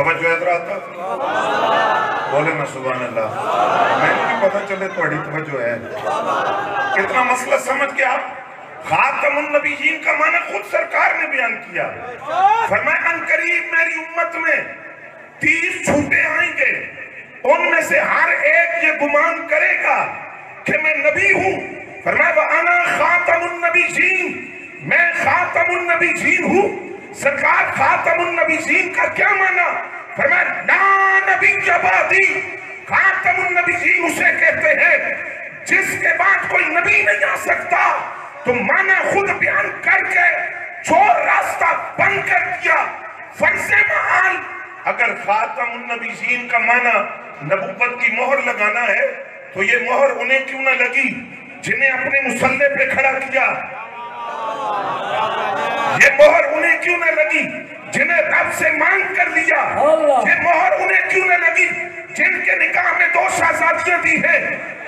तवज्जो है हज़रात, बोले ना सुभान अल्लाह। मैंने भी पता चले थोड़ी तवज्जो है। कितना मसला समझ के आप खातमुन नबीयीन का माना खुद सरकार ने बयान किया। फरमाया अनकरीब मेरी उम्मत में 30 झूठे आएंगे, उनमें से हर एक ये गुमान करेगा कि मैं नबी हूं। फरमाया व अना खातमुन नबीयीन, मैं खातमुन नबीयीन हूं। सरकार खातमुन नबीयीन का क्या माना? फरमाया ला नबी बादी, खातमुन नबीयीन उसे कहते हैं जिसके बाद कोई नबी नहीं आ सकता। तो माना खुद बयान करके जो रास्ता बंद कर दिया। फर्ज़े महाल अगर खातमुन नबीयीन का माना नबूवत की मोहर लगाना है तो ये मोहर उन्हें क्यों ना लगी जिन्हें अपने मुसल्ले पे खड़ा किया? ये मोहर उन्हें क्यों ना लगी जिन्हें रब से मांग कर लिया? ये मोहर उन्हें क्यों ना लगी जिनके निकाह में 2 शहजादियां दी है?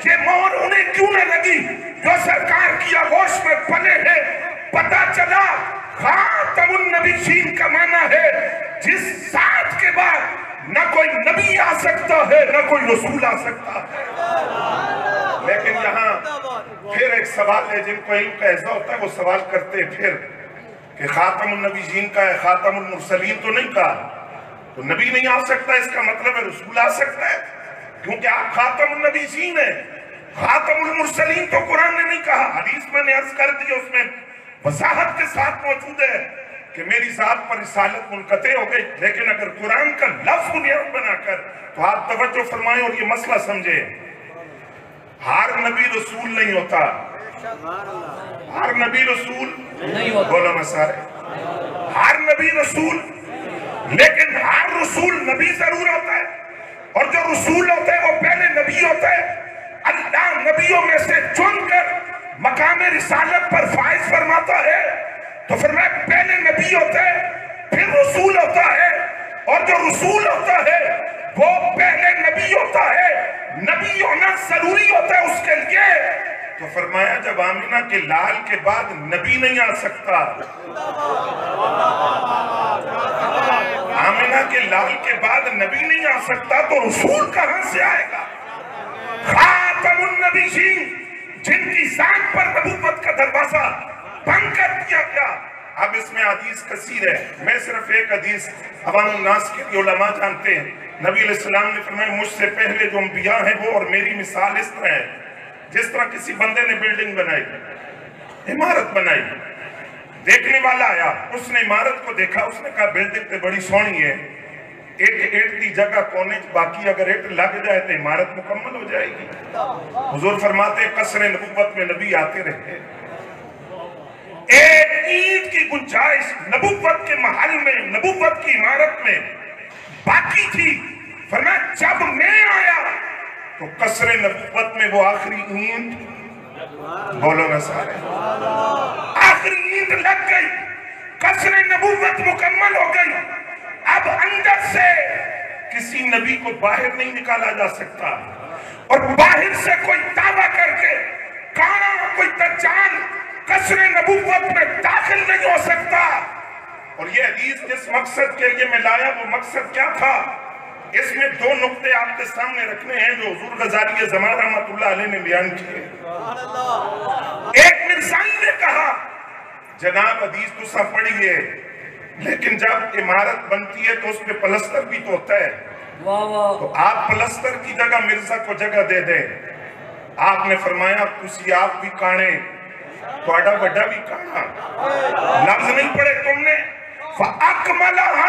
ये मोहर उन्हें क्यों ना लगी जो सरकार की आगोश में पले है? पता चला खातमुन नबीयीन का माना है जिस साथ के बाद न कोई नबी आ सकता है न कोई रसूल आ सकता है। लेकिन यहाँ फिर एक सवाल है, जिनको इल्म का ऐसा होता है वो सवाल करते फिर कि खातमुन नबीयीन का है, खातमुल मुरसलीन तो नहीं कहा, तो नबी नहीं आ सकता इसका मतलब है रसूल आ सकता है, क्योंकि आप खातमुन नबीयीन है। खातमुल मुरसलीन तो कुरान ने नहीं कहा, हदीस मैंने अर्ज कर दी, उसमें वजाहत के साथ मौजूद है कि मेरी जात पर रिसालत मुनक़ते हो गई। लेकिन अगर कुरान का लफ्ज़ बुनियाद बनाकर, तो आप तवज्जो फरमाएं और ये मसला समझे, हर नबी रसूल नहीं होता, हर नबी रसूल नहीं होता, बोलो ना सारे, हर नबी रसूल, लेकिन हर रसूल नबी जरूर होता है। और जो रसूल होते हैं वो पहले नबी होते हैं। अल्लाह नबियों में से चुनकर मकाम रिसालत पर फाइज फरमाता है, तो फिर मैं पहले नबी होता है फिर रसूल होता है, और जो रसूल होता है वो पहले नबी होता है। नबी होना जरूरी होता है उसके लिए। तो फरमाया जब आमिना के लाल के बाद नबी नहीं आ सकता, आमिना के लाल के बाद नबी नहीं आ सकता, तो रसूल कहां से आएगा? खातमुन नबीयीन जिनकी जात पर नबूवत का दरवाजा बंद कर दिया गया। अब इसमें हदीस कसीर है, मैं सिर्फ एक हदीस अवामुन्नास के लिए उलमा जानते हैं। नबी अलैहिस्सलाम ने फरमाया मुझसे पहले जो अंबिया हैं वो और मेरी मिसाल इस तरह है, जिस तरह किसी बंदे ने बिल्डिंग बनाई, इमारत बनाई, देखने वाला आया, उसने इमारत को देखा, उसने कहा बिल्डिंग तो बड़ी सोहनी है, एक ईंट की जगह कोने बाकी अगर ईंट लग जाए तो इमारत मुकम्मल हो जाएगी। हुजूर फरमाते कसरे नबूवत में नबी आते रहे, एक ईंट की गुंजाइश नबूवत के महल में, नबूवत की इमारत में बाकी थी। फरमाया जब मैं आया तो कसरे नबूवत में वो आखिरी ईंट, बोलो ना सारे, आखिरी ईंट लग गई, कसरे नबूवत मुकम्मल हो गई। अब अंदर से किसी नबी को बाहर नहीं निकाला जा सकता, और बाहर से कोई दावा करके काना कोई दज्जाल कसरे नबूवत में दाखिल नहीं हो सकता। और ये हदीस जिस मकसद के लिए मैं लाया वो मकसद क्या था, इसमें 2 नुक्ते आपके सामने रखने हैं जो हुजूर गजाली ज़मान रहमतुल्लाह अलैह ने बयान किए। एक मिर्ज़ाई ने कहा जनाब हदीस तो सब पढ़ी है, लेकिन जब इमारत बनती है तो उस पे प्लस्तर भी तो होता है, तो आप प्लस्तर की जगह मिर्जा को जगह दे दें। आपने फरमाया तुसी आप भी काने, थोड़ा बड़ा भी काना, लफ्ज नहीं पढ़े तुमने। फअकमलहा,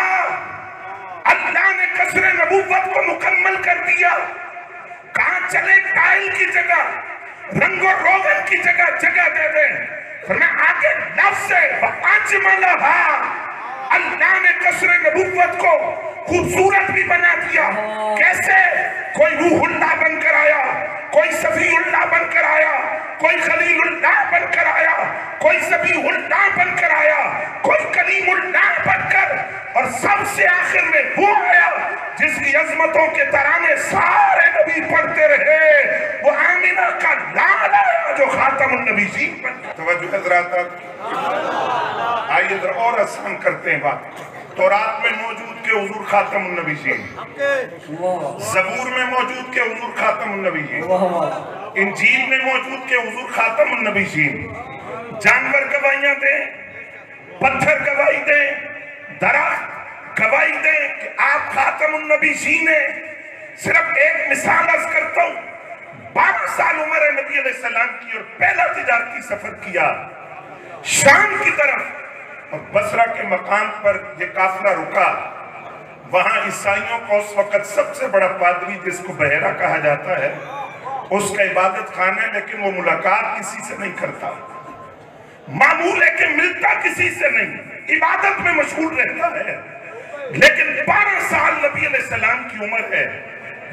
अल्लाह ने कसरे नबूवत को मुकम्मल कर दिया। कहां चले टाइल की जगह, रंगो रोगन की जगह जगह दे दें। फरमाया आगे लफ्ज से फअजमलहा, अल्लाह ने कसरे नबूवत को खूबसूरत भी बना दिया। कैसे? कोई रूहुल्लाह बनकर आया, कोई सफीउल्लाह बनकर आया, कोई खलीलुल्लाह बनकर आया, कोई सफीउल्लाह बनकर आया, कोई कलीमुल्लाह बनकर, और सबसे आखिर में वो आया जिसकी अजमतों के तराने सारे नबी पढ़ते रहे, वो आमिना का लाल आया जो खातमुन नबीयीन बन गया। तवज्जो हज़रात, आइए और आसान करते हैं बात। तौरात में मौजूद के हुजूर खातमुन नबीयीन, ज़बूर में मौजूद के हुजूर खातमुन नबीयीन, इंजील में मौजूद के हुजूर खातमुन नबीयीन। जानवर गवाहियां दें, पत्थर गवाही दें, दरख्त गवाही दें कि आप खातमुन नबीयीन हैं। सिर्फ एक मिसाल अर्ज करता हूं, 12 साल उम्र है नबी अलैहिस्सलाम की और पहला तिजारती सफर किया शाम की तरफ, और बसरा के मकाम पर यह काफिला रुका। वहां ईसाइयों का उस वक्त सबसे बड़ा पादरी, जिसको बहेरा कहा जाता है, उसका इबादत खाना है, लेकिन वो मुलाकात किसी से नहीं करता, मामूल है कि मिलता किसी से नहीं, इबादत में मशगूल रहता है। लेकिन 12 साल नबी अलैहिस्सलाम की उम्र है।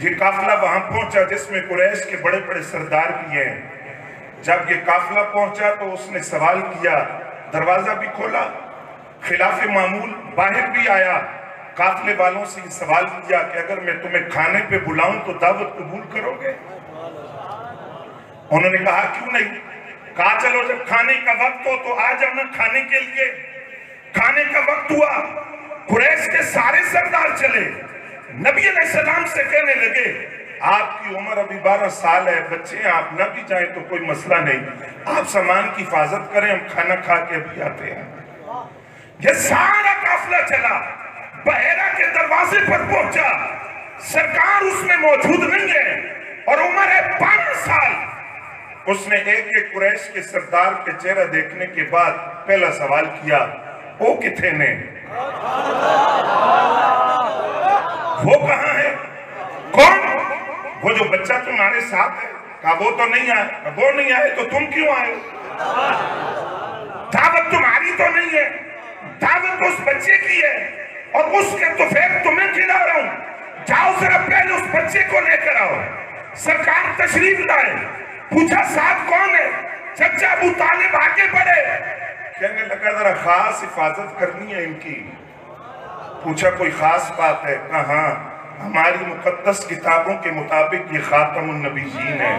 ये काफिला वहां पहुंचा जिसमें कुरैश के बड़े बड़े सरदार भी हैं। जब ये काफिला पहुंचा तो उसने सवाल किया, दरवाजा भी खोला, खिलाफ मामूल बाहर भी आया, काफिले वालों से ये सवाल किया कि अगर मैं तुम्हें खाने पे बुलाऊं तो दावत कबूल करोगे? उन्होंने कहा क्यों नहीं। कहा चलो जब खाने का वक्त हो तो आ जाना खाने के लिए। खाने का वक्त हुआ, कुरैश के सारे सरदार चले, नबी अलैहिस्सलाम से कहने लगे आपकी उम्र अभी 12 साल है, बच्चे हैं, आप ना भी जाए तो कोई मसला नहीं, आप सामान की हिफाजत करें, हम खाना खा के अभी आते हैं। ये सारा काफिला चला, बहेरा के दरवाजे पर पहुंचा, सरकार उसमें मौजूद नहीं है और उम्र है 12 साल। उसने एक एक कुरैश के सरदार के चेहरा देखने के बाद पहला सवाल किया, वो किथे ने, वो कहां है, कौन? वो जो बच्चा तुम्हारे साथ है। कहा वो तो नहीं आए। वो नहीं आए तो तुम क्यों आए? दावत तुम्हारी तो नहीं है, दावत उस बच्चे की है और उसके तो फिर तुम्हें खिला रहा हूं। जाओ जरा पहले उस बच्चे को लेकर आओ। सरकार तशरीफ लाए, पूछा साथ कौन है? चचा अबू तालिब आगे बढ़े, कहने लगा जरा खास हिफाजत करनी है इनकी। पूछा कोई खास बात है? कहा हमारी मुकद्दस किताबों के मुताबिक ये खातमुन नबीयीन है।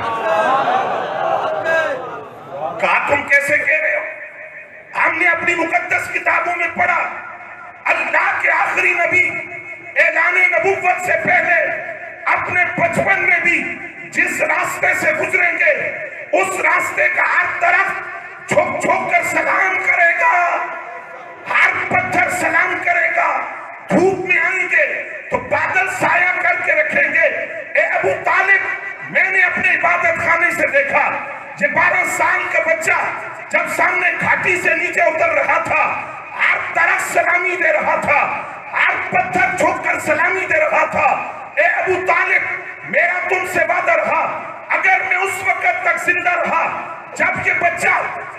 कहा तुम कैसे कह रहे हो? हमने अपनी मुकद्दस किताबों में पढ़ा अल्लाह के आखिरी नबी ऐलाने नबुव्वत से पहले अपने बचपन में भी जिस रास्ते से गुजरेंगे उस रास्ते का हर तरफ झुक झुक कर सलाम करेगा, हर पत्थर सलाम करेगा। धूप में आएंगे तो बादल साया करके रखेंगे। ए अबू तालिब, मैंने अपने इबादत खाने से देखा, ये 12 साल का बच्चा जब सामने घाटी से नीचे उतर रहा था, हर तरफ सलामी दे रहा था, हर पत्थर झुक कर सलामी दे रहा था। ए अबू तालिब, मेरा तुमसे वादा रहा, अगर मैं उस वक्त तक जिंदा रहा जब ये बच्चा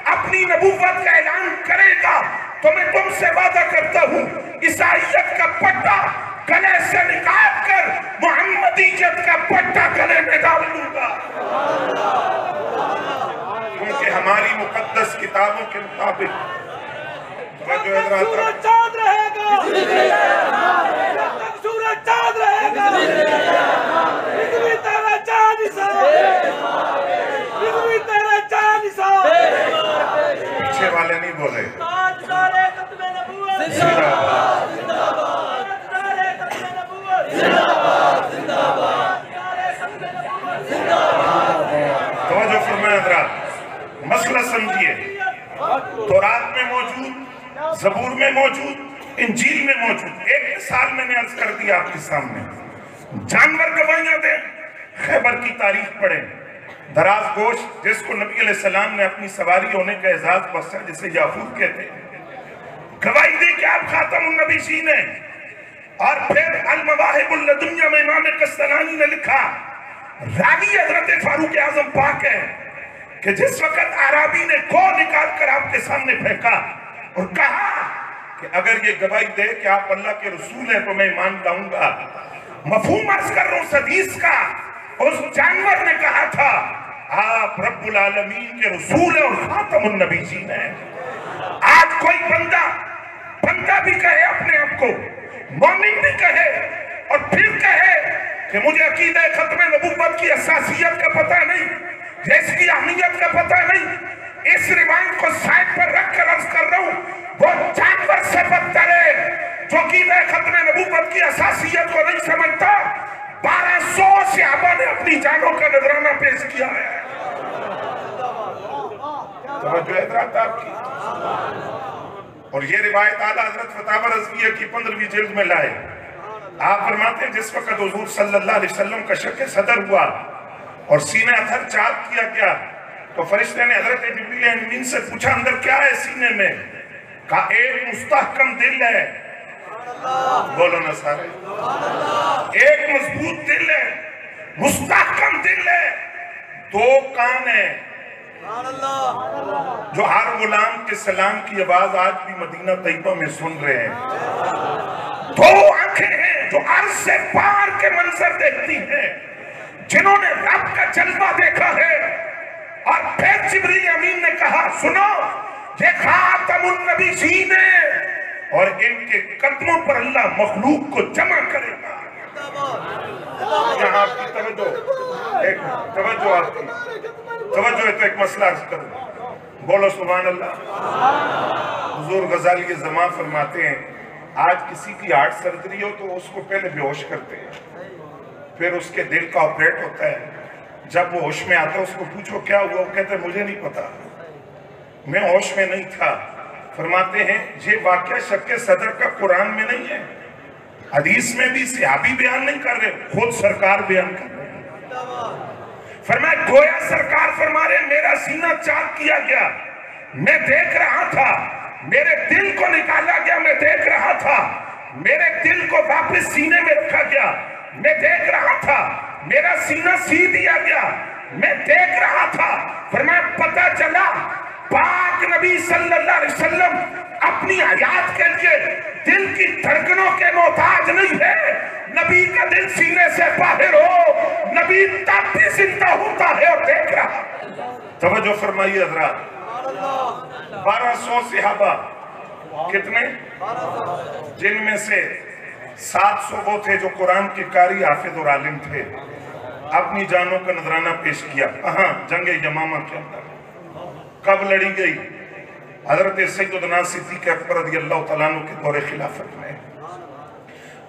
अपनी नबुव्वत का ऐलान करेगा तो मैं तुमसे वादा करता हूं ईसाइयत का पट्टा गले से निकाल कर मोहम्मदीयत का पट्टा गले में डाल दूंगा। क्योंकि हमारी मुकद्दस किताबों के मुताबिक सूरज चांद रहेगा, सूरज चांद रहेगा, पृथ्वी तेरा चांद पृथ्वी तेरा चांद। पीछे वाले नहीं बोले। तो फरमाया मसला समझिए, तौरात में मौजूद, ज़बूर में मौजूद, इंजील में मौजूद। एक मिसाल मैंने अर्ज कर दिया आपके सामने। जानवर गवाहियां दें, खैबर की तारीख पढ़े, दराज गोश्त जिसको नबी अलैहिस्सलाम ने अपनी सवारी होने का एजाज बख्शा, जिसे याफूर कहते हैं, गवाही दे कि आप खातमुन नबीयीन हैं। और फिर अल मवाहिबुल लदुनिया में इमाम कस्तलानी ने लिखा, रावी हजरत फारूक आजम पाक है कि जिस वक्त आराबी ने को निकाल कर आपके सामने फेंका और कहा कि अगर ये गवाही दे कि आप अल्लाह के रसूल हैं तो मैं ईमान लाऊंगा। मफहूम अर्ज कर रहा हूं इस हदीस का। उस जानवर ने कहा था आप रब्बुल आलमीन के रसूल हैं और खातमुन नबीयीन हैं। आज कोई बंदा भी कहे अपने आप को, मोमिन भी कहे और फिर कहे कि मुझे अकीदा खत्म नबुव्वत की असासियत का पता नहीं, इसकी अहमियत का पता नहीं। इस रिवायत को साइड पर रख कर अर्ज कर रहा हूं, वो जानवर से बदतर है जो कि खत्म नबूवत की असासियत को नहीं समझता, 1200 सहाबा ने अपनी जानों का नजराना पेश किया है। आपकी और ये रिवायत आला हजरत फतावा रज़विया की 15वीं जिल्द में लाए। आप फरमाते हैं जिस वक्त हुजूर सल्लल्लाहु अलैहि वसल्लम का शक सदर हुआ और सीने अथर चाक किया गया, तो फरिश्ते ने हजरत जिब्रील अमीन से पूछा अंदर क्या है सीने में? कहा एक मुस्तहकम दिल है। बोलो ना सारे, एक मजबूत दिल है, मुस्तहकम दिल है, 2 कान है जो हर गुलाम के सलाम की आवाज आज भी मदीना तैयबा में सुन रहे हैं। 2 आंखें हैं जो अर्श से पार के मंजर देखती हैं, जिन्होंने रब का जलवा देखा है। और फिर जिब्रील अमीन ने कहा सुनो, ये खातमुन नबीयीन है और इनके कदमों पर अल्लाह मखलूक को जमा करेगा। यहाँ आपकी तवज्जो, एक तवज्जो आपकी तवज्जो है तो एक मसला अर्ज करूं। बोलो सुभान अल्लाह। हुजूर गजाली ज़मा फरमाते हैं आज किसी की हार्ट सर्जरी हो तो उसको पहले बेहोश करते हैं, फिर उसके दिल का ऑपरेट होता है। जब वो होश में आता है उसको पूछो क्या हुआ, वो कहते हैं मुझे नहीं पता, मैं होश में नहीं था। फरमाते हैं ये वाकया शक्के सदर का कुरान में नहीं है, हदीस में भी सहाबी बयान नहीं कर रहे, खुद सरकार बयान कर रहे हैं। फरमाया गोया सरकार फरमा रहे मेरा सीना चाक किया गया, मैं देख रहा था, मेरे दिल को निकाला गया, मैं देख रहा था, मेरे दिल को वापस सीने में रखा गया, मैं देख रहा था, मेरा सीना सी दिया गया, मैं देख रहा था। फरमाया पता चला पाक नबी सल्लल्लाहु अलैहि वसल्लम अपनी हयात के लिए दिल की धड़कनों के मोहताज नहीं है। नबी का दिल सीने से बाहर हो, नबी तब भी जिंदा होता है और देख रहा। तवज्जो फरमाइए हज़रात, 1200 सहाबा कितने, जिनमें से 700 वो थे जो कुरान के कारी हाफिज और आलिम थे, अपनी जानों का नजराना पेश किया। जंगे यमामा के अंदर कब लड़ी गई? हजरत सैयदना सिद्दीक़ अकबर रज़ियल्लाहु तआला अन्हु के दौरे खिलाफत में।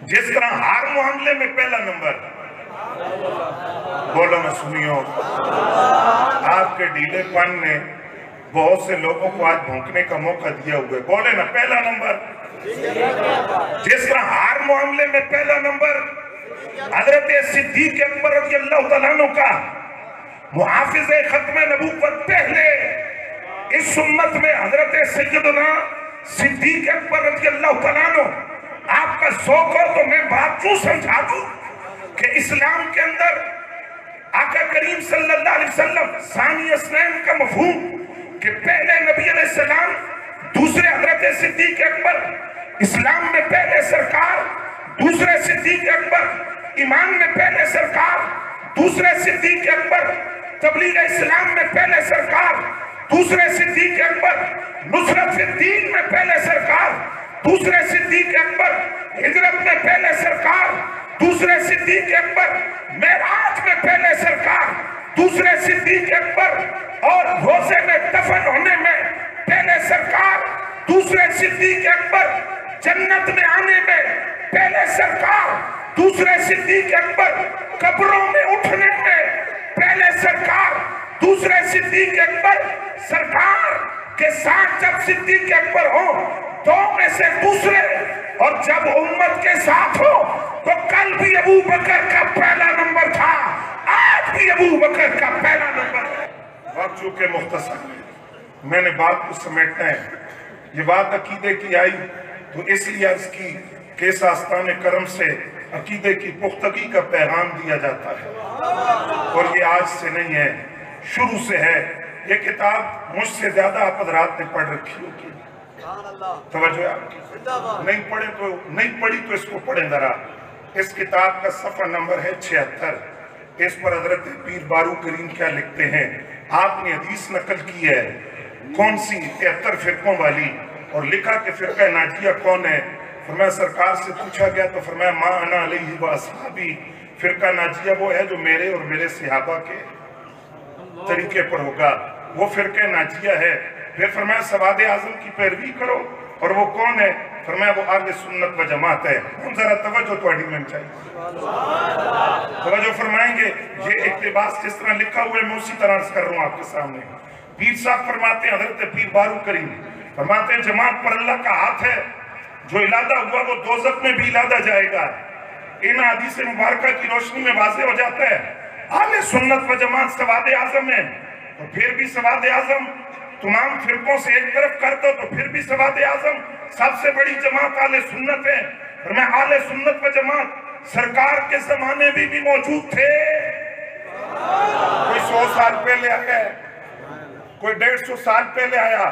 जिस तरह हर मामले में पहला नंबर, बोलो ना सुनियो, आपके ढीलेपन ने बहुत से लोगों को आज भौंकने का मौका दिया हुआ है। बोले ना पहला नंबर। जिस तरह हर मामले में पहला नंबर हजरत सिद्दीक़ अकबर रज़ियल्लाहु तआला अन्हु का, मुहाफिज़े खत्म नबूवत पहले इस उम्मत में हजरत सैयदना सिद्दीक़ अकबर रज़ियल्लाहु तआला अन्हु, आपका शौक हो तो मैं बात क्यों समझा दूं कि इस्लाम के अंदर आका करीम सल्लल्लाहु अलैहि वसल्लम सानी अस्नैन का मफहूम कि पहले नबी अलैहिस्सलाम, दूसरे हजरत सिद्दीक़ अकबर, इस्लाम में पहले सरकार, दूसरे सिद्दीक़ अकबर, ईमान में पहले सरकार, दूसरे सिद्दीक़ अकबर, तबलीग इस्लाम में पहले सरकार, दूसरे सिद्दीक़ अकबर, नुसरत फिर दीन में पहले सरकार, दूसरे सिद्दीक़ अकबर, हिजरत में पहले सरकार, दूसरे सिद्दीक़ अकबर, मेराज में पहले सरकार, दूसरे सिद्दीक़ अकबर, और रोजे में दफन होने में पहले सरकार, दूसरे सिद्दीक़ अकबर, जन्नत में आने में पहले सरकार, दूसरे सिद्दीक़ अकबर, कब्रों में उठने में पहले सरकार, दूसरे सिद्दीक़ अकबर, सरकार के साथ जब सिद्दीक़ अकबर हो दो में से दूसरे, और जब उम्मत के साथ हो तो कल भी अबू बकर का पहला नंबर था, आज भी अबू बकर का पहला नंबर है। वक्त चूंकि मुख्तसर, मैंने बात को समेटना है। ये बात अकीदे की आई तो इसलिए अर्ज की कि इस आस्ताने करम से अकीदे की पुख्तगी का पैगाम दिया जाता है और ये आज से नहीं है, शुरू से है। ये किताब मुझसे ज्यादा आप हज़रात ने पढ़ रखी होगी, तवज्जो आपकी। नहीं पढ़ी तो इसको पढ़े जरा। इस किताब का सफ़ा नंबर है 76। इस पर हजरत पीर बारू करीम क्या लिखते हैं, आपने हदीस नकल की है कौन सी, 73 फिरकों वाली, और लिखा कि फिरका नाजिया कौन है। फरमाया सरकार से पूछा गया तो फरमाया मा अना अलैहि व अस्हाबी, फिरका नाजिया वो है जो मेरे और मेरे सहाबा के तरीके पर होगा, वो फिरका नाजिया है। फिर फरमाया सवाद आजम की पैरवी करो, और वो कौन है? फरमाया वो आले सुन्नत व जमात है। हम जरा तवज्जो थोड़ी में चाहिए, तवज्जो फरमाएंगे। ये इक्तिबास जिस तरह लिखा हुआ है मैं उसी तरह अर्ज कर रहा हूँ आपके सामने। पीर साहब फरमाते हैं, हजरत पीर बारू करीम फरमाते हैं, जमात पर अल्लाह का हाथ है, जो इलादा हुआ वो दोज़ख में भी इलादा जाएगा। इन हदीस मुबारका की रोशनी में वाज़ेह हो जाता है आले सुन्नत व जमात सवाद आज़म है। तो फिर भी सवाद आज़म तमाम फिरकों से एक तरफ कर दो तो फिर भी सवाद आज़म सबसे बड़ी जमात आले सुन्नत है। और मैं आले सुन्नत व जमात सरकार के जमाने में भी मौजूद थे। कोई 100 साल पहले आया है, कोई 150 साल पहले आया।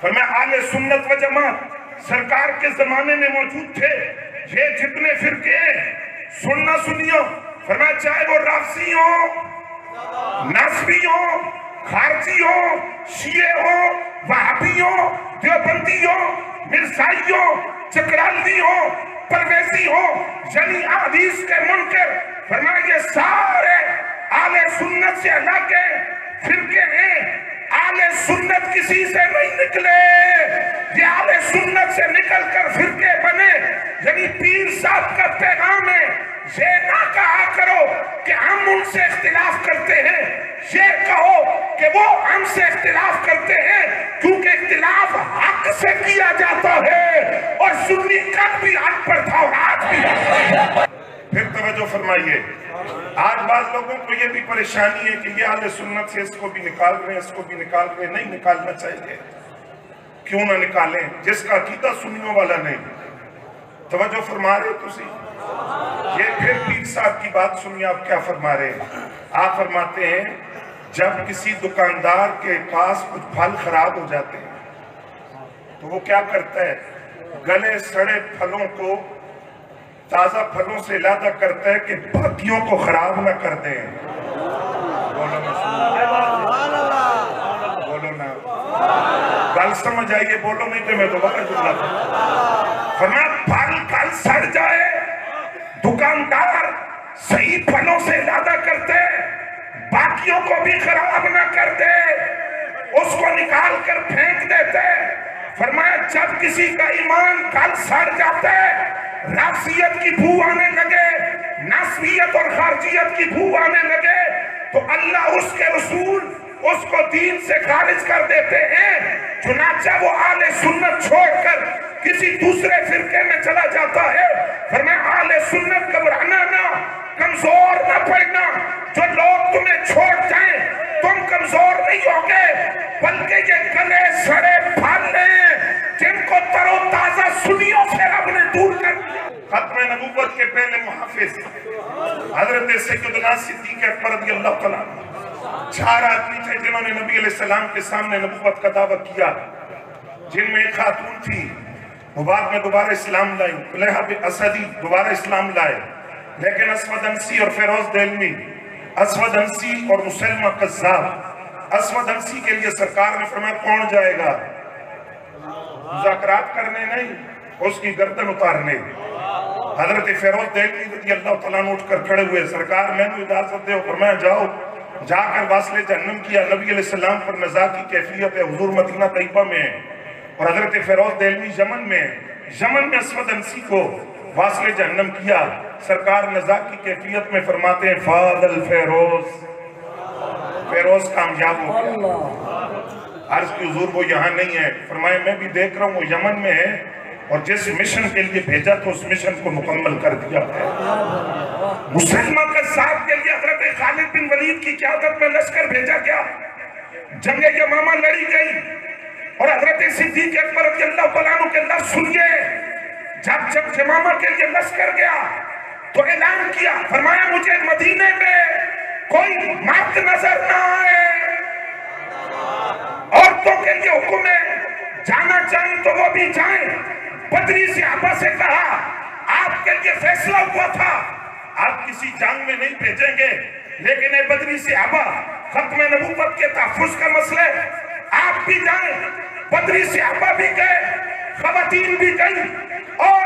फिर मैं आले सुन्नत व जमात सरकार के जमाने में मौजूद थे। ये जितने फिरके सुनना सुनियो, फरमाया चाहे वो राफसी हो, नासबी हो, खारजी हो, शिये हो, वहाबी हो, देवबंदी हो, मिर्जाई हो, चकरालवी हो, परवेजी हो, यानी हदीस के मुनकर, फरमाया ये सारे आले सुन्नत से अलग है फिरके हैं। आले सुन्नत किसी से नहीं निकले, ये आले सुन्नत से निकलकर फिरके बने। यानी पीर साहब का पैगाम है, ये ना कहा करो कि हम उनसे इख्तिलाफ करते हैं, ये कहो कि वो हमसे इख्तिलाफ करते हैं, क्योंकि इख्तिलाफ हक से किया जाता है और सुन्नी कल भी हक पर था और आज भी। फिर तवज्जो फरमाइए, आज बात लोगों को ये भी परेशानी है कि ये आले सुन्नत से इसको भी निकाल रहे हैं, इसको भी निकाल रहे हैं। नहीं निकालना चाहिए, क्यों ना निकालें जिसका अकीदा सुन्नियों वाला नहीं। तवज्जो फरमा रहे तुसी, ये फिर पीर साहब की बात सुनिए, आप क्या फरमा रहे हैं। आप फरमाते हैं जब किसी दुकानदार के पास कुछ फल खराब हो जाते हैं तो वो क्या करता है, गले सड़े फलों को ताजा फलों से इलादा करता है कि बाकियों को खराब ना कर दें। बोलो ना, बोलो ना, गल समझ आइए, बोलो नहीं तो मैं दोबारा जुमला फरमाया फल कल सड़ जाए, दुकानदार सही फलों से इलादा करते, बाकियों को भी खराब ना कर दे, उसको निकाल कर फेंक देते। फरमाया जब किसी का ईमान कल सड़ जाता है, राफियत की बू आने लगे, नासबियत और खारजियत की बू आने लगे, तो अल्लाह उसके रसूल उसको दीन से खारिज कर देते हैं। चुनाचा वो आले सुन्नत छोड़कर किसी दूसरे फिरके में चला जाता है। फिर मैं आले सुन्नत घबराना ना, कमजोर ना पड़ना। जो लोग तुम्हें छोड़ जाएं तुम कमजोर नहीं होगे, बल्कि ये गले सड़े फल जिनको तरोताजा सुनियों से रब ने दूर कर दिया। खत्म नबूवत के पहले मुहाफिज हजरत सैयदना सिद्दीक अकबर रज़ियल्लाहु तआला 4 आदमी थे जिन्होंने नबी अलैहिस्सलाम के सामने नबूवत का दावा किया, जिनमें एक खातून थी, वो बाद में दोबारा इस्लाम लाई, तुलैहा बिन असदी दोबारा इस्लाम लाए। लेकिन असवद अंसी और फिरोज देलमी, असवद अंसी और मुसलमा कज़्ज़ाब, असवद अंसी के लिए सरकार ने फरमाया कौन जाएगा, मुज़ाकरात करने नहीं, उसकी गर्दन उतारने। हजरत फिरोज देलमी रज़ियल्लाहु तआला अन्हु उठकर खड़े हुए, सरकार मैंने इजाजत दो। फरमाया जाओ, जाकर वास्ले जहन्नम किया। नबी अलैहिस्सलाम पर नज़ा की कैफियत है, हुजूर मदीना तैयबा में है और हजरत फिरोज देलमी यमन में। यमन में असवद अंसी को वास्ले जहन्नम किया। सरकार नज़ा की कैफियत में फरमाते हैं फादल फिरोज, फिरोज कामयाब हो गया। अर्ज की हुजूर वो यहाँ नहीं है। फरमाया मैं भी देख रहा हूँ वो यमन में है और जिस मिशन के लिए भेजा तो उस मिशन को मुकम्मल कर दिया है। मुसलमा कज़्ज़ाब के लिए हजरत खालिद बिन वलीद की क़यादत में लश्कर भेजा गया। जंग यमामा लड़ी गई और हजरत सिद्दीक अकबर रज़ियल्लाहु तआला अन्हु के लफ्ज़ सुनिए। जब यमामा के लिए लश्कर गया तो ऐलान किया, फरमाया मुझे मदीने में कोई मर्द नजर ना आए, औरतों के लिए हुक्म है, जाना चाहें तो वो भी जाएं। बदरी सहाबा से कहा आपके लिए फैसला हुआ था, आप किसी जंग में नहीं भेजेंगे, लेकिन ये बदरी सहाबा खत्म नबूवत के तहफ़्फ़ुज़ का मसला, आप भी जाएं। बदरी सहाबा भी गए, ख़वातीन भी गई और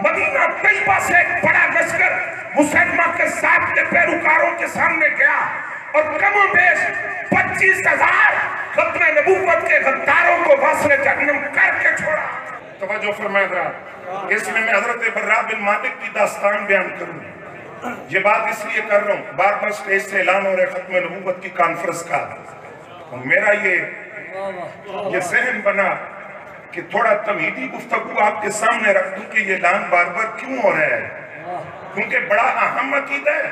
मदीना तैयबा से एक बड़ा लश्कर मुसलमा के साथ के पैरोकारों के सामने गया और कमो बेश 25,000 खत्म नबूवत के गद्दारों को वास्ले जहन्नम करके छोड़ा। तवज्जो फरमाए जरा, इसमें मैं हजरत बर्रा बिन मालिक की दास्तान बयान करूं। ये बात इसलिए कर रहा हूँ, बार बार स्टेज से ऐलान हो रहा है खत्म नबूवत की कॉन्फ्रेंस का, तो मेरा ये जहन बना कि थोड़ा तमहीदी गुफ्तगू आपके सामने रख दूं कि ये ऐलान बार बार क्यों हो रहा है, क्योंकि बड़ा अहम अकीदा है।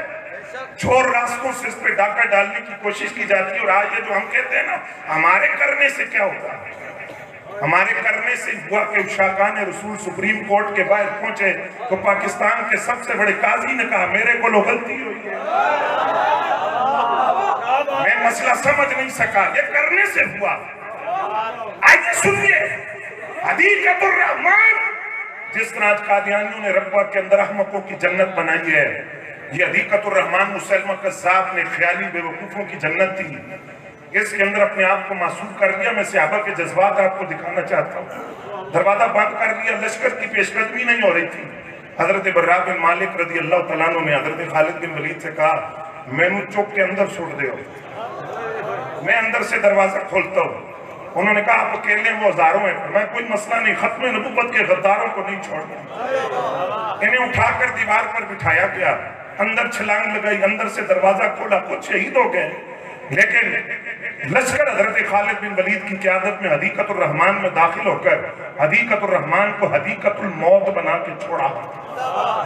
छोर रास्तों से इस पे डाका डालने की कोशिश की जाती है। और आज ये जो हम कहते हैं ना, हमारे करने से क्या होगा, हमारे करने से हुआ कि शाकान रसूल सुप्रीम कोर्ट के बाहर पहुंचे तो पाकिस्तान के सबसे बड़े काजी ने कहा मेरे को गलती हुई है, मैं मसला समझ नहीं सका, ये करने से हुआ। आइए सुनिए, हदीकतुर रहमान, जिस तरह आज कादियानियों ने रब्बा के अंदर अहमकों की जन्नत बनाई है, ये हदीकतुर रहमान मुसलमा कज़्ज़ाब ने ख्याली बेवकूफों की जन्नत थी, इसके अंदर अपने आप को मासूम कर लिया। मैं सहाबा के जज्बात आपको दिखाना चाहता हूँ। दरवाजा बंद कर लिया, लश्कर की पेशकदमी नहीं हो रही थी। हजरत बर्रा बिन मालिक रज़ी अल्लाह तआला अन्हु ने हजरत खालिद बिन वलीद से कहा, मैनू चुप के अंदर छोड़ दो, मैं अंदर से दरवाजा खोलता हूँ। उन्होंने कहा आप अकेले वो हजारों हैं, मैं कोई मसला नहीं, खत्म नबूवत के गद्दारों को नहीं छोड़ना। इन्हें उठाकर दीवार पर बिठाया गया, अंदर छलांग लगाई, अंदर से दरवाजा खोला, कुछ शहीद हो गए। लेकिन लश्कर हजरत खालिद बिन वलीद की क़यादत में हदीकतुर रहमान में दाखिल होकर हदीकतुर रहमान को हदीकतुल मौत बना के छोड़ा।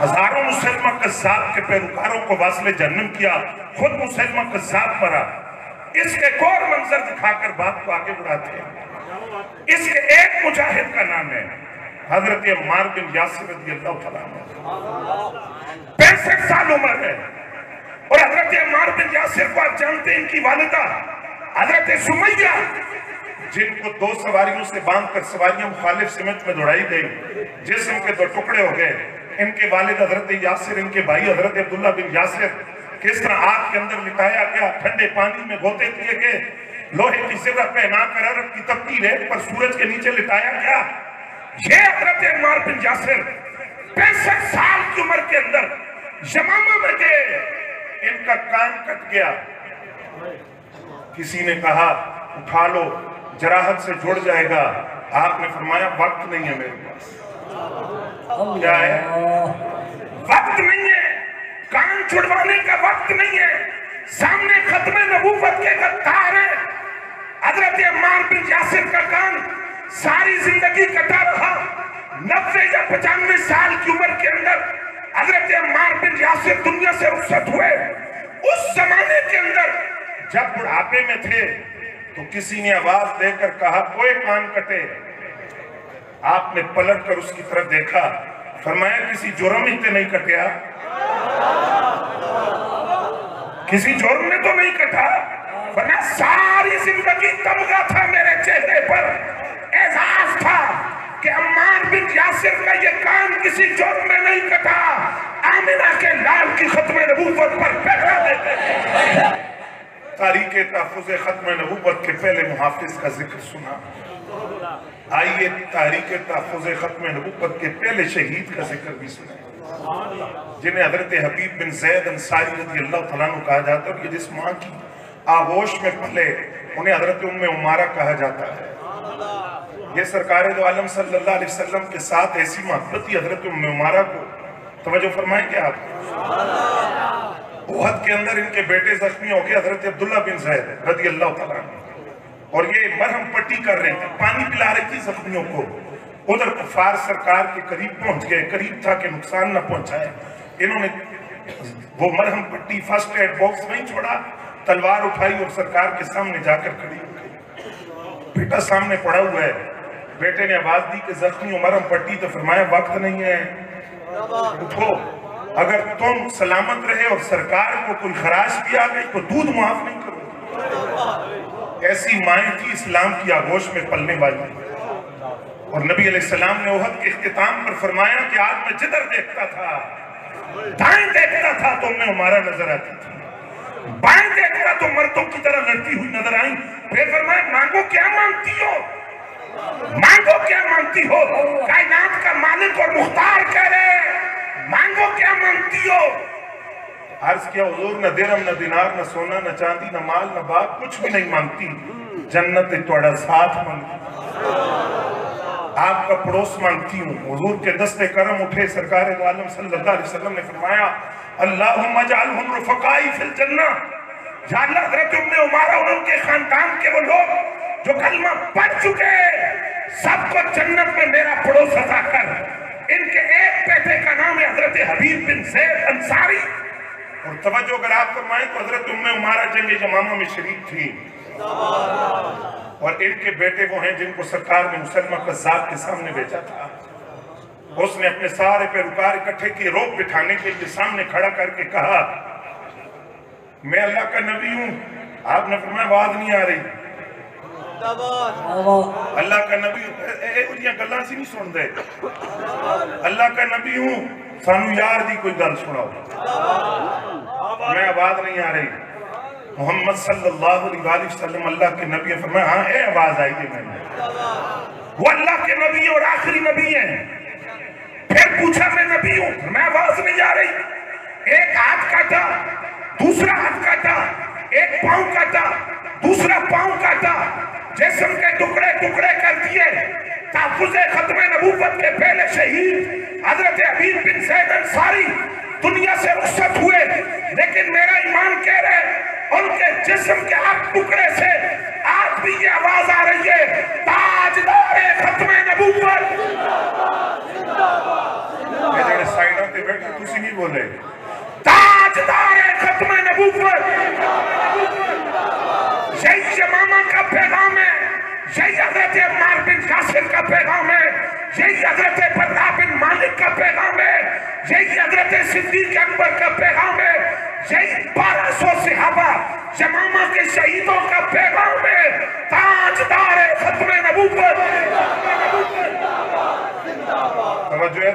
हजारों मुसलमा कज़्ज़ाब के पैरोकारों को वास्ले जहन्नम किया, खुद मुसलमा कज़्ज़ाब मरा। इसके एक और मंजर दिखाकर बात को आगे बढ़ाते हैं। इसके एक मुजाहिद का नाम है हजरत अम्मार बिन यासिर रज़ियल्लाहु तआला अन्हु, 65 साल उम्र है। और हजरत अम्मार बिन यासिर को आप जानते हैं, इनकी वालिदा हजरत सुमैया, जिनको 2 सवारियों से बांधकर सवारियां मुखालिफ सिमत में दौड़ाई गई, जिस्म के 2 टुकड़े हो गए। इनके वालिद हजरत यासिर, इनके भाई हजरत अब्दुल्ला बिन यासिर, किस तरह आग के अंदर लिटाया गया, ठंडे पानी में गोते दिए गए, लोहे की सिरा पहना कर अरब की तपती रेत पर सूरज के नीचे लिटाया गया। ये हजरत अम्मार बिन यासिर 65 साल की उम्र के अंदर यमामा में गए, इनका कान कट गया। किसी ने कहा उठा लो, जराहत से जुड़ जाएगा। आपने फरमाया वक्त नहीं है मेरे पास। क्या है? वक्त नहीं है, कान छुड़वाने का वक्त नहीं है। सामने खत्म नबूवत के गद्दार है। हजरत अम्मार बिन यासिर का कान सारी जिंदगी कटा रहा। 90 या 95 साल की उम्र के अंदर हजरत अम्मार बिन यासिर दुनिया से रुखसत हुए। उस जमाने के अंदर जब बुढ़ापे में थे तो किसी ने आवाज देकर कहा कोई कान कटे। आपने पलट कर उसकी तरफ देखा, फरमाया किसी जुर्म में तो नहीं कटा, किसी जुर्म में तो नहीं कटा। वरना सारी जिंदगी तमगा था मेरे चेहरे पर, एहसास था कि अम्मार बिन यासिर का ये कान किसी जुर्म में नहीं कटा, आमिना के लाल की खत्म नबूवत पर पहरा देते। तारीख़े तहफ़्फ़ुज़ खत्म नबूवत के पहले मुहाफ़िज़ का जिक्र सुना। आइए तारीख़े तहफ़्फ़ुज़ खत्म नबूवत के पहले शहीद का जिक्र भी सुना, जिन्हें हज़रत हबीब बिन ज़ैद अंसारी रज़ियल्लाहु तआला अन्हु कहा जाता है। जिस माँ की आगोश में पले उन्हें हज़रत उम्मे उमारा कहा जाता है। ये सरकार दो आलम सल्लल्लाहु अलैहि वसल्लम के साथ ऐसी मोहब्बत थी हज़रत उम्मे उमारा को। तवज्जो फरमाएंगे आप? उहद के अंदर इनके बेटे जख्मी हो गए हजरत अब्दुल्ला बिन ज़ैद रज़ियल्लाहु तआला अन्हु, और ये मरहम पट्टी कर रहे थे, पानी पिला रही थी जख्मियों को। उधर कुफार सरकार के करीब पहुंच गए, करीब था कि नुकसान न पहुंचाए। इन्होंने वो मरहम पट्टी फर्स्ट एड बॉक्स नहीं छोड़ा, तलवार उठाई और सरकार के सामने जाकर खड़ी हो गई। बेटा सामने पड़ा हुआ है। बेटे ने आवाज दी कि जख्मी मरहम पट्टी, तो फरमाया वक्त नहीं है, उठो। अगर तुम सलामत रहे और सरकार को कोई खराश भी आ गई तो दूध माफ नहीं करो। ऐसी माएँ थी इस्लाम की आगोश में पलने वाली। और नबी अलैहिस्सलाम ने उहद के इख्तिताम पर फरमाया कि आज मैं जिधर देखता था, दाएं देखता था तो उम्मे उमारा नजर आती थी, बाएं देखता तो मर्दों की तरह लड़ती हुई नजर आई। फिर फरमाया मांगो क्या मांगती हो, मांगो क्या मांगती हो। कायनात का मालिक और मुख्तार कह रहे मांगो क्या मांगती हो। अर्ज किया हुजूर, न दिरहम न दिनार न सोना न चांदी न माल न बाग, कुछ भी नहीं मांगती, जन्नत थोड़ा साथ मांगती। आपका पड़ोस मांगती हूँ। हुजूर के दस्ते करम उठे, सरकार दो आलम सल्लल्लाहु अलैहि वसल्लम ने फरमाया अल्लाहुम्मा जअलहुम रुफकाई फिल जन्नह, या अल्लाह हज़रत उम्मे उमारा और उनके खानदान के वो लोग जो कलमा पढ़ चुके सबको जन्नत में मेरा पड़ोस अता कर। इनके एक बेटे का नाम है हजरत हबीब बिन ज़ैद अंसारी। और तवज्जो अगर आप फरमाएं तो हजरत उम्मे उमारा जंग यमामा में शरीक थी और इनके बेटे वो हैं जिनको सरकार ने मुसलमा कज़्ज़ाब के सामने भेजा था। उसने अपने सारे पैरोकार इकट्ठे किए, रोक बिठाने के लिए सामने खड़ा करके कहा मैं अल्लाह का नबी हूं। आपने फरमाया आवाज नहीं आ रही। अल्लाह का नबी गल्लां सी नहीं सुन दे। अल्लाह का नबी हूं, सानू यार दी कोई गल सुनाओ। मैं आवाज नहीं आ रही। मोहम्मद सल्लल्लाहु अलैहि वसल्लम अल्लाह के नबी है। फरमाया हाँ है, आवाज आई है मैंने। वो अल्लाह के नबी और आखिरी नबी है। फिर पूछा मैं नबी हूं, मैं आवाज नहीं आ रही। एक हाथ काटा, दूसरा हाथ काटा, एक पांव काटा, दूसरा पांव काटा, जिस्म के टुकड़े टुकड़े कर दिए। ताफ़ुज़े खत्म नबूवत के पहले शहीद हजरत हबीब बिन ज़ैद अंसारी दुनिया से रुखसत हुए, लेकिन मेरा ईमान कह रहे उनके जिस्म के आठ टुकड़े से आज भी ये आवाज आ रही है ताजदारे खत्म नबूवत। मेरे साइडों पे बैठे तुसी नहीं बोले ताजदारे खत्म नबूवत। यही यमामा का पैगाम है, यही हजरत अम्मार बिन यासिर का पैगाम है, यही हजरत बर्रा बिन मालिक का पैगाम है, यही हजरत सिद्दीक अकबर का पैगाम है, यही 1200 सहाबा यमामा के शहीदों का पैगाम है ताजदारे खत्म नबूवत। तवज्जो है।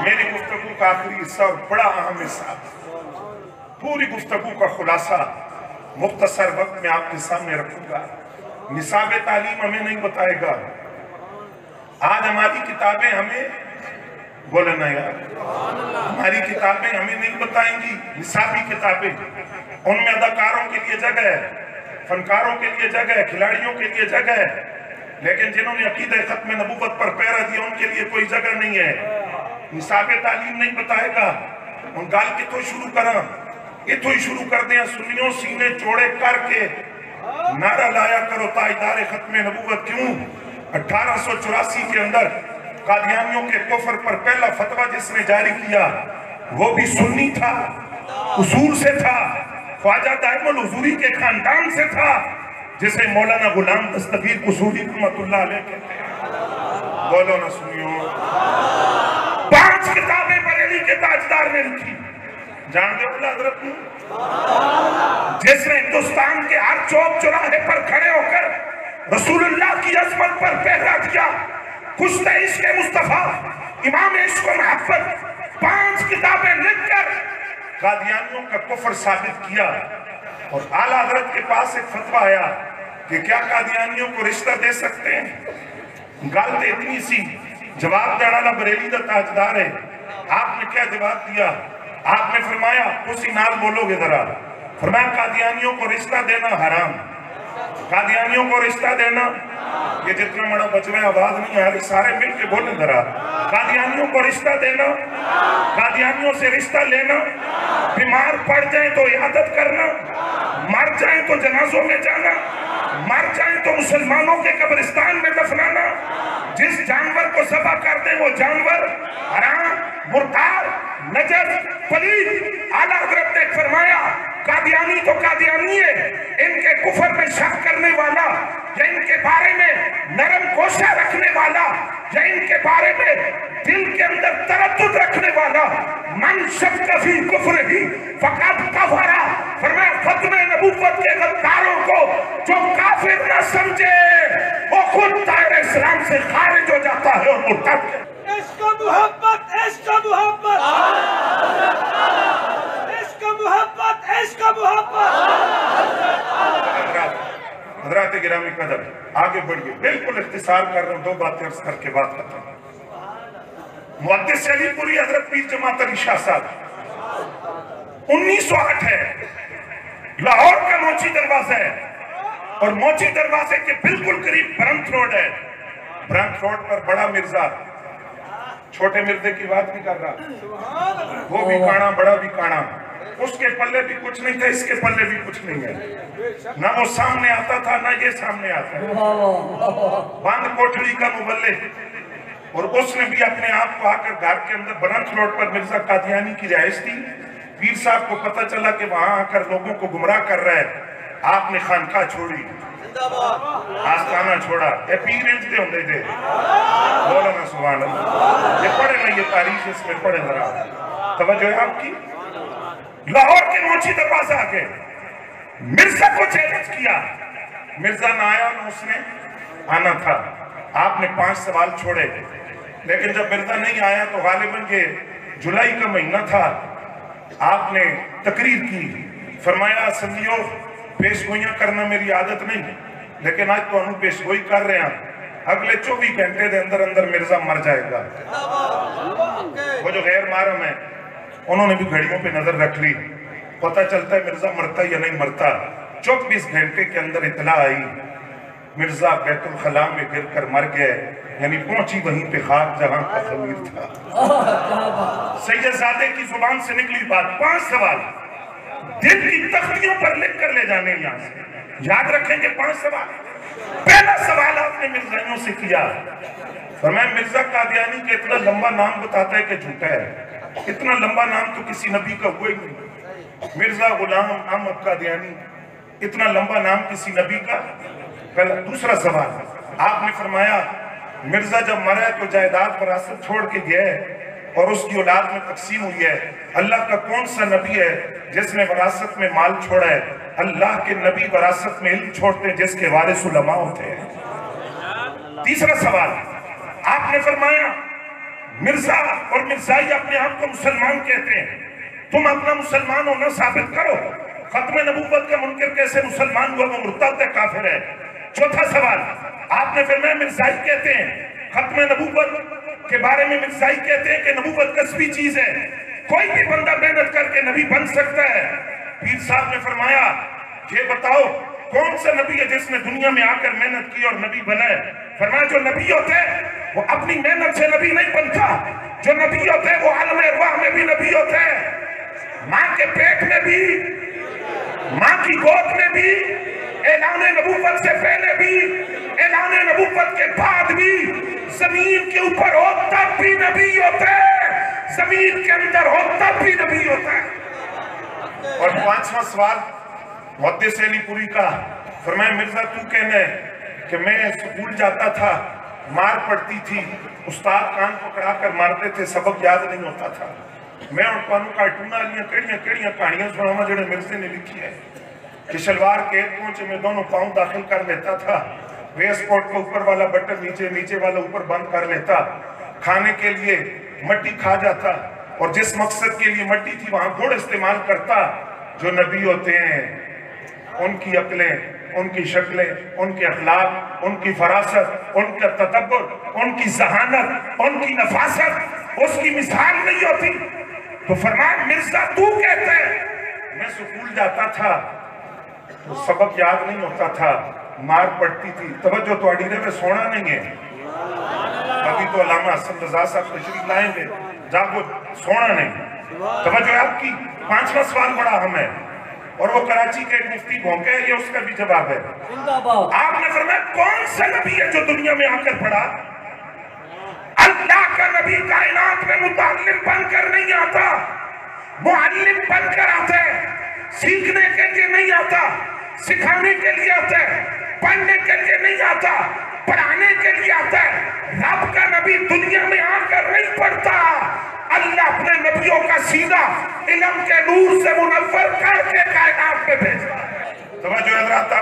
मेरी गुफ्तगू का आखिरी हिस्सा और बड़ा अहम हिस्सा, पूरी गुफ्तगू का खुलासा मुख्तसर वक्त में आपके सामने रखूंगा। निसाब तालीम हमें नहीं बताएगा। आज हमारी किताबें हमें बोले ना यार, हमारी किताबें हमें नहीं बताएंगी। निसाबी किताबें, उनमें अदाकारों के लिए जगह है, फनकारों के लिए जगह है, खिलाड़ियों के लिए जगह है, लेकिन जिन्होंने अकीदे खत्म नबूवत पर पैरा दिया उनके लिए कोई जगह नहीं है। निसाब तालीम नहीं बताएगा। उन गाल कितों शुरू करा, इतो ही शुरू कर दें। सुनियों सीने चौड़े करके नारा लाया करो ताजदारे खत्म नबूवत। क्यों? 1884 के अंदर कादियानियों के कुफ्र पर पहला फतवा जिसने जारी किया वो भी सुन्नी था, उसूल से था, ख्वाजा दाइमुल हुजूरी के खानदान से था, जिसे मौलाना गुलाम दस्तगीर कुसूरी रहमतुल्लाह अलैह कहते हैं। बोलो ना सुनियो। 5 किताबें बरेली के ताजदार ने लिखी। जान दे बोला हजरत जिसने हिंदुस्तान के हर चौक चौराहे पर खड़े होकर रसूलुल्लाह की अजमत पर पहरा दिया। कुश्ते इश्क़ मुस्तफा, इमाम इश्क़ व मोहब्बत, 5 किताबें लिखकर कादियानियों का कुफ्र साबित किया। और आला हजरत के पास एक फतवा आया कि क्या कादियानियों को रिश्ता दे सकते हैं। गल तो इतनी सी, जवाब देने वाला बरेली का ताजदार है। आपने क्या जवाब दिया? आपने फरमाया उसी नाल बोलोगे जरा। फरमाया कादियानियों को रिश्ता देना हराम, कादियानियों को रिश्ता देना। ये जितना बड़ा बचवा आवाज नहीं आ रही, सारे मिलके बोले जरा। कादियानियों को रिश्ता देना, कादियानियों से रिश्ता लेना, बीमार पड़ जाए तो इयादत करना, मर जाए तो जनाजों में जाना, मर जाए तो मुसलमानों के कब्रिस्तान में दफनाना, जिस जानवर को ज़बह कर दे वो जानवर हराम, मुर्ताद, नजस, पलीद। आला हज़रत ने फरमाया कादियानी तो कादियानी है, इनके कुफर में शक करने वाला या इनके बारे में नरम गोशा रखने वाला या इनके बारे में दिल के अंदर तरद्दुद रखने वाला मन शक फी कुफ्र ही फक़द कफ़रा। फरमाया खत्म नबूवत के गद्दारों को जो काफिर न समझे वो खुद दायरे इस्लाम से खारिज हो जाता है और मुर्तद। इश्क़ मोहब्बत, इश्क़ मोहब्बत, इश्क़ मोहब्बत, इश्क़ मोहब्बत। हज़रात गिरामी कदर, आगे बढ़िए। बिल्कुल इख्तिसार कर रहा हूँ, 2 बातें अर्ज करके बात करता हूँ। मुहद्दिस अलीपुरी हज़रत पीर जमात अली शाह साहब 1908 है, लाहौर का मोची दरवाजा है और मोची दरवाजे के बिल्कुल करीब बरंत रोड है। ब्रंट रोड पर बड़ा मिर्जा, छोटे मिर्जे की बात नहीं कर रहा, वो भी काना बड़ा भी काना, उसके पल्ले भी कुछ नहीं था, इसके पल्ले भी कुछ नहीं है, ना वो सामने आता था ना ये सामने आता है, बंद कोठड़ी का मुबल्लिग। और उसने भी अपने आप को आकर घर के अंदर ब्रंट रोड पर मिर्जा कादियानी की रिहाइश थी। पीर साहब को पता चला कि वहां आकर लोगों को गुमराह कर रहा है, आपने खानका छोड़ी, आस्थाना छोड़ा। ये पीर इंजते होंगे थे, बोलो ना सुभान अल्लाह। ये पढ़े ना, ये तारीख इसमें पढ़े जरा, तवज्जो है आपकी। लाहौर के मोची दरवाजा आके मिर्जा को चैलेंज किया, मिर्जा ना आया, उसने आना था। आपने 5 सवाल छोड़े, लेकिन जब मिर्जा नहीं आया तो गालिबन ये जुलाई का महीना था, आपने तकरीर की, फरमाया संदियो पेशगोइयां करना मेरी आदत नहीं, लेकिन आज तो पेशगोई कर रहे हैं, अगले 24 घंटे के अंदर अंदर मिर्जा मर जाएगा। वो जो गैर मारम है उन्होंने भी घड़ियों पे नजर रख ली, पता चलता है मिर्जा मरता या नहीं मरता। 24 घंटे के अंदर इतला आई, मिर्जा बैतुल खला में गिर कर मर गए, यानी पहुंची वहीं पे खाक जहां का खमीर था। सैयदजादे की जुबान से निकली बात, 5 सवाल दिल की तख्तियों पर लिख कर ले जाने, यहां से याद रखेंगे 5 सवाल। पहला सवाल आपने मिर्जाइयों से किया, फरमाया मिर्जा कादियानी के इतना लंबा नाम बताता है कि झूठा है, इतना लंबा नाम तो किसी नबी का हुआ ही नहीं। मिर्जा गुलाम अहमद कादियानी, इतना लंबा नाम किसी नबी का। पहला। दूसरा सवाल आपने फरमाया मिर्जा जब मरा है तो जायदाद विरासत छोड़ के गया है और उसकी औलाद में तकसीम हुई है, अल्लाह का कौन सा नबी है जिसने विरासत में माल छोड़ा है? अल्लाह के नबी विरासत में इल्म छोड़ते हैं जिसके वारिस उलमा होते हैं। तीसरा सवाल आपने फरमाया मिर्जा और मिर्जाई अपने आप को मुसलमान कहते हैं, तुम अपना मुसलमान होना साबित करो। खत्म नबूवत का मुनकर कैसे मुसलमान हुआ, वो मुर्तद है, काफिर है। चौथा सवाल आपने फरमाया मिर्जाई कहते हैं, खत्म नबूवत के बारे में मिर्जाई कहते हैं कि नबूवत कसबी चीज है, कोई भी बंदा मेहनत करके नबी बन सकता है। पीर साहब ने फरमाया ये बताओ कौन सा नबी है जिसने दुनिया में आकर मेहनत की और नबी बना है? फरमाया जो नबी होते हैं वो अपनी मेहनत से नबी नहीं बनता, जो नबी होते हैं वो आलम अरवाह में भी नबी होते हैं, माँ के पेट में भी, माँ की गोद में भी, ऐलाने नबूवत से पहले भी, ऐलाने नबूवत के बाद भी, जमीन के ऊपर हो तब भी नबी होते हैं, जमीन के अंदर हो तब भी नबी होता है। और 5वां सवाल मुहद्दिस अलीपुरी का, फरमाया मिर्जा तू कहना है कि मैं स्कूल जाता था, मार पड़ती थी, उस्ताद कान पकड़ा कर मारते थे, सबक याद नहीं होता था। मैं उन कार्टून वाली केड़ियां कहानियां सुनावा जो मिर्जे ने लिखी है कि शलवार के एक पोंचे में दोनों पाँव दाखिल कर लेता था, वेस्ट कोट का ऊपर वाला बटन नीचे, नीचे वाला ऊपर बंद कर लेता, खाने के लिए मट्टी खा जाता और जिस मकसद के लिए मट्टी थी वहां गुड़ इस्तेमाल करता। जो नबी होते हैं उनकी अक्लें, उनकी शक्लें, उनके अखलाक, उनकी फरासत, उनका तदब्बुर, उनकी जहानत, उनकी नफासत उसकी मिसाल नहीं होती। तो फरमाया मिर्जा तू कहते हैं मैं स्कूल जाता था तो सबक याद नहीं होता था, मार पड़ती थी। तवज्जो तो अडीरे में सोना नहीं है, अभी तो अल्लामा हसन रजा साहब तशरीफ लाएंगे, जागो सोना नहीं। तवज्जो आपकी। 5वां सवाल बड़ा अहम है और वो कराची के एक मुफ्ती भौंके, ये उसका भी जवाब है। आपने फरमाया कौन सा नबी है जो दुनिया में आकर पड़ा? अल्लाह का नबी कायनात में मुताल्लिम बनकर नहीं आता, मुअल्लिम बनकर आता है। सीखने के लिए नहीं आता, सिखाने के लिए आता है, पढ़ने के लिए नहीं आता, पढ़ाने के लिए आता है। रब का नबी दुनिया में आकर नहीं पढ़ता, अल्लाह अपने नबियों का सीधा इल्म के नूर से मुनव्वर करके कायनात में भेजता है। तवज्जो हज़रात,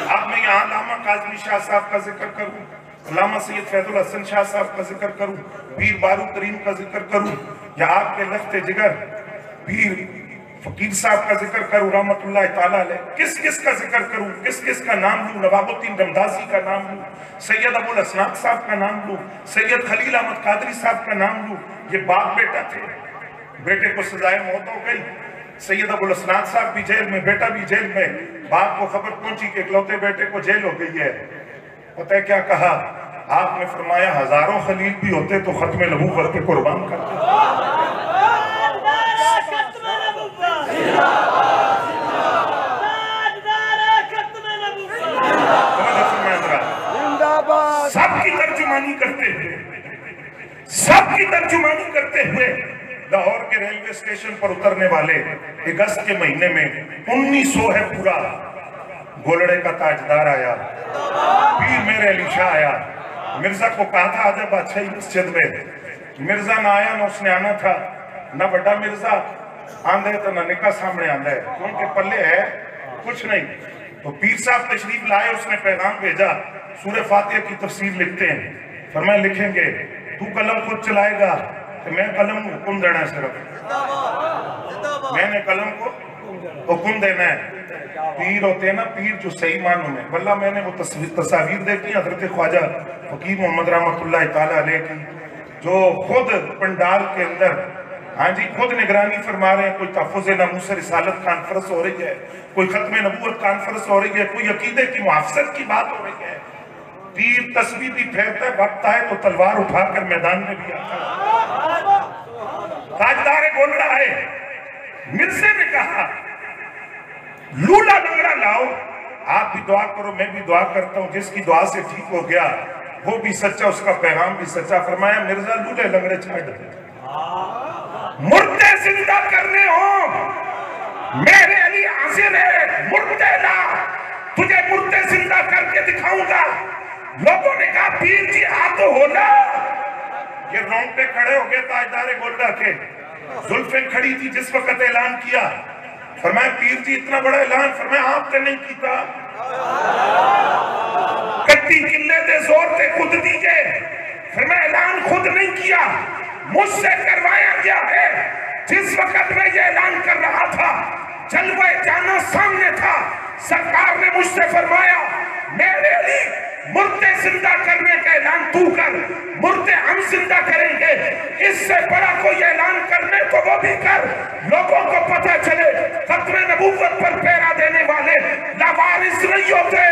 अब मैं यहाँ अल्लामा काज़मी शाह साहब का जिक्र करूँ, अल्लामा सैयद फैजुल हसन शाह साहब का जिक्र करूँ, पीर बारू करीम का जिक्र करूँ, या आपके लख्ते जिगर पीर फकीर साहब का जिक्र करूँ रहमतुल्लाह ताला अलैह, किस किस का जिक्र करूँ, किस किस का नाम लूँ? नवाबुद्दीन रमदासी का नाम लूँ, सैयद अबुल असनाक साहब का नाम लूँ, सैयद खलील अहमद कादरी साहब का नाम लूँ। ये बाप बेटा थे, बेटे को सजाए मौत हो गई, सैयद अबुल असनाक साहब भी जेल में, बेटा भी जेल में। बाप को खबर पहुंची कि इकलौते बेटे को जेल हो गई है। पता है क्या कहा? आपने फरमाया हजारों खलील भी होते तो खत्म नबूवत पे कुर्बान करते। सबकी तर्जुमानी करते हुए लाहौर के रेलवे स्टेशन पर उतरने वाले अगस्त के महीने में 1900 है पूरा, गोलड़े का ताजदार आया, पीर मेरे अली शाह आया। मिर्जा को कहा था आजा बादशाही मस्जिद में, मिर्जा ना आया ना उसने आना था, ना बड़ा मिर्जा आंदे तो ना निका सामने आंदा है, उनके पल्ले है कुछ नहीं। तो पीर साहब तशरीफ लाए, उसने पैगाम भेजा, सूरह फातिहा की तफसीर लिखते हैं, फरमाया लिखेंगे तू कलम खुद चलाएगा तो मैं कलम को हुक्म देना है, सिर्फ मैंने कलम को हुक्म देना है। पीर होते हैं ना, पीर जो सही मानों में, वल्लाह मैंने वो तस्वीर देखी हजरत ख्वाजा फकीर मोहम्मद रहमतुल्लाह ताला अलैह की, जो खुद पंडाल के अंदर, हाँ जी, खुद निगरानी फरमा रहे हैं। कोई तहफ़्फ़ुज़ नामूस रिसालत कॉन्फ्रेंस हो रही है, कोई खत्म नबूवत कॉन्फ्रेंस हो रही है, कोई अकीदे की मुहाफ़ज़त की बात हो रही है। पीर तस्बीह भी फेरता है, वक्त आए तो तलवार उठाकर मैदान में भी आता है। ताजदार गोलड़ा है। मिर्जे ने कहा लूला लंगड़ा लाओ, आप भी दुआ करो, मैं भी दुआ करता हूँ, जिसकी दुआ से ठीक हो गया वो भी सच्चा, उसका पैगाम भी सच्चा। फरमाया मिर्जा लूले लंगड़े छाड़, मुर्दे जिंदा करने हो, मेरे अली हाजिर है, मुर्दे ला, तुझे मुर्दे जिंदा करके दिखाऊंगा। लोगों ने कहा पीर जी हाथ तो हो ना, ये रोंगटे खड़े हो गए ताजदार गोलड़ा के, जुल्फें खड़ी थी जिस वक्त ऐलान किया। फरमाया पीर जी इतना बड़ा ऐलान, फरमाया आपने नहीं किया, कट्टी किले दे जोर से खुद दीजिए, फरमाया ऐलान खुद नहीं किया, मुझसे करवाया गया है। जिस वक्त मैं ये ऐलान कर रहा था, जलवा जाना सामने था, सरकार ने मुझसे फरमाया मेरे अली मुर्दे जिंदा करने का ऐलान तू कर, मुर्दे हम जिंदा करेंगे, इससे बड़ा कोई ऐलान करने तो वो भी कर, लोगों को पता चले खत्म नबूवत पर पहरा देने वाले लावारिस नहीं होते,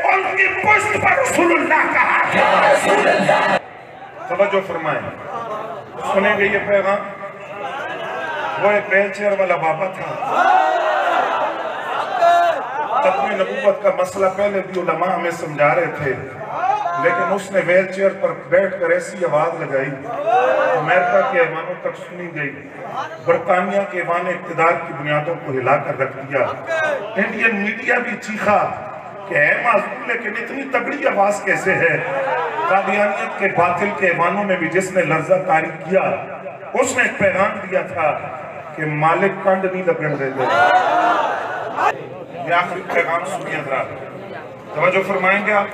उनकी पुष्ट पर रसूलुल्लाह कहा। तवज्जो फरमाएं, सुनेंगे ये पैगाम। वो एक व्हील चेयर वाला बाबा था, खत्म नबूवत का मसला पहले भी उलमा हमें समझा रहे थे, लेकिन उसने व्हील चेयर पर बैठकर ऐसी आवाज लगाई, अमेरिका के ऐवानों तक सुनी गई, बरतानिया के ऐवान इक़्तिदार की बुनियादों को हिलाकर रख दिया। इंडियन मीडिया भी चीखा कि है माजूम, लेकिन इतनी तगड़ी आवाज कैसे है। कादियानियत के बातिल के ऐवानों में भी जिसने लर्जा तारी किया, उसने एक पैगाम दिया था कि मालिक कंड नहीं लगन देते। ये आखिरी पैगाम सुनिए जरा, तवज्जो फरमाएंगे आप।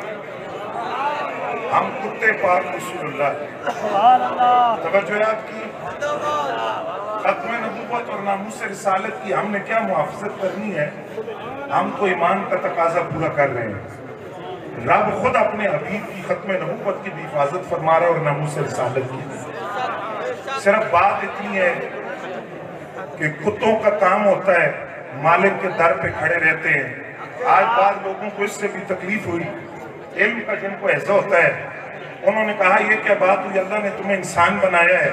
हम कुत्ते पाक रसूलुल्लाह, तवज्जो है आपकी। खत्म नबूवत और नामूस रिसालत की हमने क्या मुहाफ़ज़त करनी है, हम तो ईमान का तकाजा पूरा कर रहे हैं। रब खुद अपने हबीब की खत्म नबूवत की भी हिफाजत फरमा रहा है और नामूस रिसालत की। सिर्फ बात इतनी है कि कुत्तों का काम होता है मालिक के दर पे खड़े रहते हैं। आज बाद लोगों को इससे भी तकलीफ हुई, इल्म का जिनको ऐसा होता है, उन्होंने कहा ये क्या बात हुई, अल्लाह ने तुम्हें इंसान बनाया है,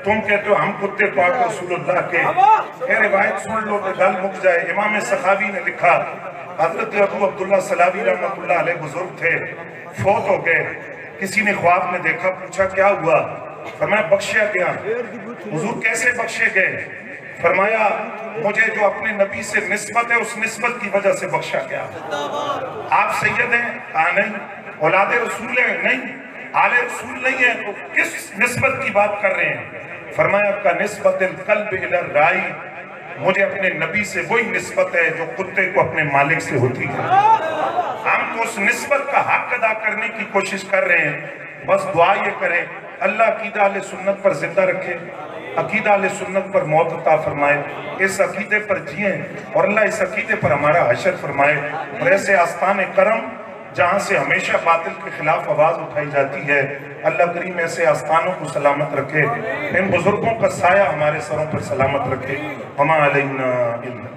तुम कहते हो हम कुत्ते पाक रसूलुल्लाह के। ये रिवायत सुन लो तो गल मुक जाए। इमाम सखावी ने लिखा, हजरत अबू अब्दुल्ला सलावी रहमतुल्लाह अलैह बुजुर्ग थे, फौत हो गए। किसी ने ख्वाब में देखा, पूछा क्या हुआ, फरमाया बख्शा गया। हुजूर कैसे बख्शे गए? फरमाया मुझे जो अपने नबी से निस्बत है उस निस्बत की वजह से बख्शा गया। आप सैयद हैं? कहा नहीं। औलाद रसूल है? नहीं। आले रसूल नहीं है, तो किस निस्बत की बात कर रहे हैं? फरमाया आपका निस्बत कल्ब इला राई, मुझे अपने नबी से वही निस्बत है जो कुत्ते को अपने मालिक से होती है। हम तो उस निस्बत का हक अदा करने की कोशिश कर रहे हैं। बस दुआ ये करें अल्लाह अकीदा अहले सुन्नत पर जिंदा रखे, अकीदा अहले सुन्नत पर मौत अता फरमाए, इस अकीदे पर जिए और अल्लाह इस अकीदे पर हमारा हशर फरमाए। और ऐसे आस्तान करम जहाँ से हमेशा बातिल के खिलाफ आवाज उठाई जाती है, अल्लाह करीम ऐसे आस्थानों को सलामत रखे, इन बुजुर्गों का साया हमारे सरों पर सलामत रखे। हमा अलैना इल्ला